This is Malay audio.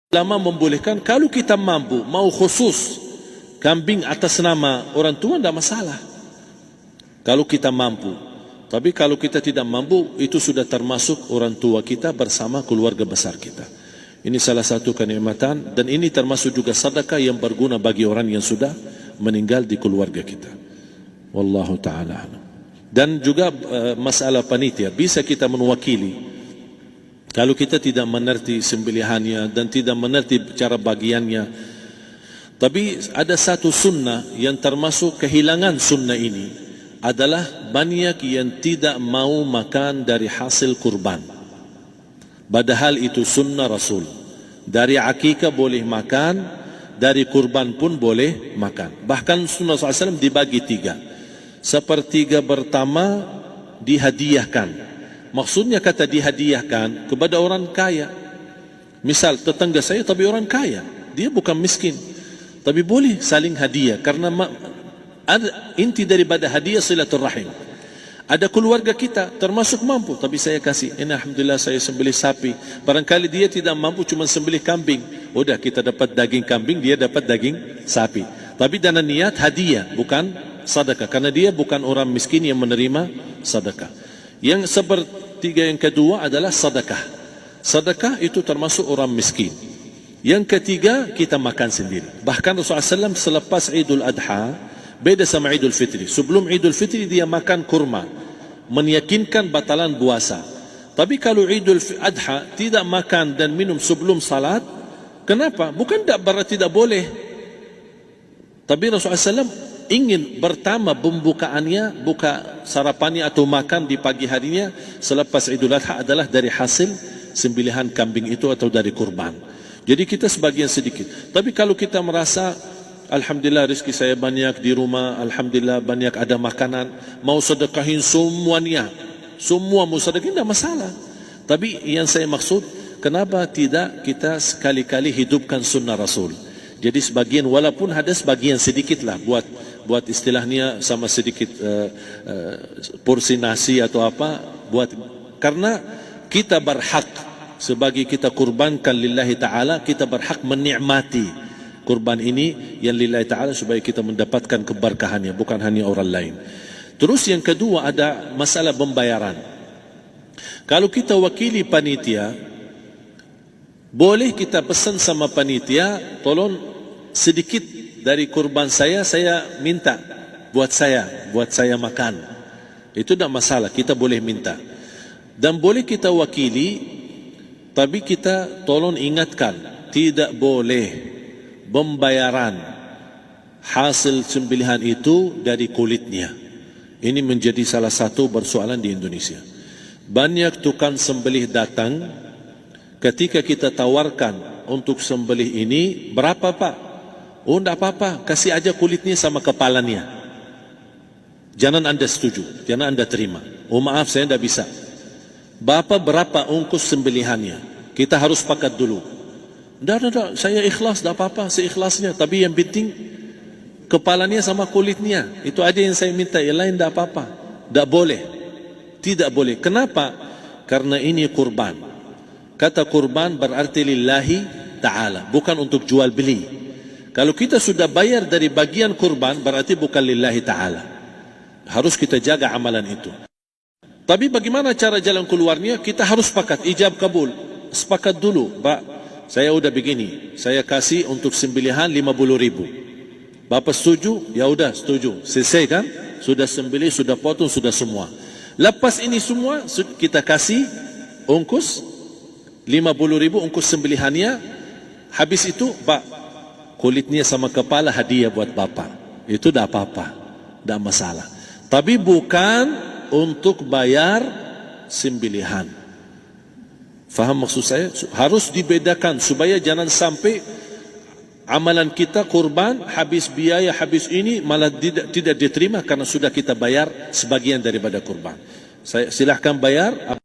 Ulama membolehkan kalau kita mampu mau khusus kambing atas nama orang tua tidak masalah. Kalau kita mampu. Tapi kalau kita tidak mampu, itu sudah termasuk orang tua kita bersama keluarga besar kita. Ini salah satu kenikmatan dan ini termasuk juga sedekah yang berguna bagi orang yang sudah meninggal di keluarga kita. Wallahu ta'ala. Dan juga masalah panitia, bisa kita mewakili. Kalau kita tidak mengerti sembelihannya dan tidak mengerti cara bagiannya. Tapi ada satu sunnah yang termasuk kehilangan sunnah ini adalah banyak yang tidak mau makan dari hasil kurban. Padahal itu sunnah Rasul. Dari akikah boleh makan, dari kurban pun boleh makan. Bahkan sunnah SAW dibagi 3. Sepertiga pertama dihadiahkan. Maksudnya kata dihadiahkan kepada orang kaya. Misal tetangga saya tapi orang kaya, dia bukan miskin, tapi boleh saling hadiah karena inti daripada hadiah silaturrahim. Ada keluarga kita termasuk mampu, tapi saya kasih, ini alhamdulillah saya sembelih sapi. Barangkali dia tidak mampu cuma sembelih kambing, udah kita dapat daging kambing, dia dapat daging sapi. Tapi dengan niat hadiah, bukan sedekah, karena dia bukan orang miskin yang menerima sedekah. Yang sepertiga yang kedua adalah sedekah. Sedekah itu termasuk orang miskin. Yang ketiga kita makan sendiri. Bahkan Rasulullah SAW selepas Idul Adha, beda sama Idul Fitri. Sebelum Idul Fitri dia makan kurma, meyakinkan batalan puasa. Tapi kalau Idul Adha tidak makan dan minum sebelum salat, kenapa? Bukan berarti tidak boleh. Tapi Rasulullah SAW ingin pertama pembukaannya, buka sarapannya atau makan di pagi harinya selepas Idul Adha adalah dari hasil sembelihan kambing itu atau dari kurban. Jadi kita sebagian sedikit. Tapi kalau kita merasa alhamdulillah rezeki saya banyak di rumah, alhamdulillah banyak ada makanan, mau sedekahin semuanya, semua mau sedekahin tidak masalah. Tapi yang saya maksud, kenapa tidak kita sekali-kali hidupkan sunnah Rasul? Jadi sebagian, walaupun ada sebagian sedikit lah buat istilahnya sama sedikit porsi nasi atau apa, karena kita berhak sebagai kita kurbankan lillahi ta'ala, kita berhak menikmati kurban ini yang lillahi ta'ala supaya kita mendapatkan keberkahannya, bukan hanya orang lain. Terus yang kedua ada masalah pembayaran. Kalau kita wakili panitia, boleh kita pesan sama panitia, tolong sedikit dari kurban saya minta buat saya makan. Itu tidak masalah, kita boleh minta. Dan boleh kita wakili, tapi kita tolong ingatkan, tidak boleh pembayaran hasil sembelihan itu dari kulitnya. Ini menjadi salah satu persoalan di Indonesia. Banyak tukang sembelih datang, ketika kita tawarkan untuk sembelih ini, berapa Pak? Oh tidak apa-apa, kasih aja kulitnya sama kepalanya. Jangan anda setuju, jangan anda terima. Oh maaf saya tidak bisa. Bapak berapa ongkos sembelihannya? Kita harus sepakat dulu. Tidak, saya ikhlas, tidak apa-apa, seikhlasnya. Tapi yang penting kepalanya sama kulitnya. Itu aja yang saya minta, yang lain tidak apa-apa. Tidak boleh. Tidak boleh. Kenapa? Karena ini kurban. Kata kurban berarti lillahi ta'ala, bukan untuk jual beli. Kalau kita sudah bayar dari bagian kurban, berarti bukan lillahi ta'ala. Harus kita jaga amalan itu. Tapi bagaimana cara jalan keluarnya? Kita harus sepakat, ijab kabul. Sepakat dulu, Pak, saya udah begini, saya kasih untuk sembelihan 50.000. Bapak setuju? Ya udah setuju. Selesai kan? Sudah sembelih, sudah potong, sudah semua. Lepas ini semua, kita kasih ongkos 50.000 ongkos sembelihannya. Habis itu, Pak, kulitnya sama kepala hadiah buat Bapak. Itu tidak apa-apa, tidak masalah. Tapi bukan untuk bayar sembelihan. Faham maksud saya? Harus dibedakan supaya jangan sampai amalan kita kurban, habis biaya, habis ini malah tidak diterima karena sudah kita bayar sebagian daripada kurban. Silahkan bayar.